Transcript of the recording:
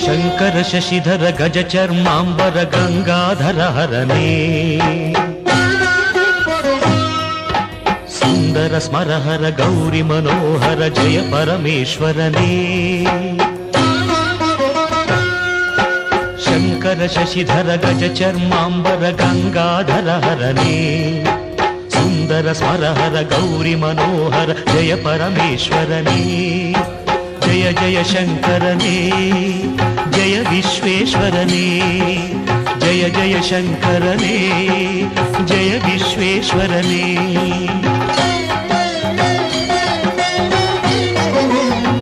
ಶಂಕರ ಶಶಿಧರ ಗಜ ಚರ್ಮಾಂಬರ ಗಂಗಾಧರ ಹರನೇ ಸುಂದರ ಸ್ಮರಹರ ಗೌರಿ ಮನೋಹರ ಜಯ ಪರಮೇಶ್ವರನೇ ಶಂಕರ ಶಶಿಧರ ಗಜ ಚರ್ಮಾಂಬರ ಗಂಗಾಧರ ಹರನೇ ಸುಂದರ ಸ್ಮರಹರ ಗೌರಿ ಮನೋಹರ ಜಯ ಪರಮೇಶ್ವರನೇ ಜಯ ಜಯ ಶಂಕರನೇ ಜಯ ವಿಶ್ವೇಶ್ವರನೇ ಜಯ ಜಯ ಶಂಕರನೇ ಜಯ ವಿಶ್ವೇಶ್ವರನೇ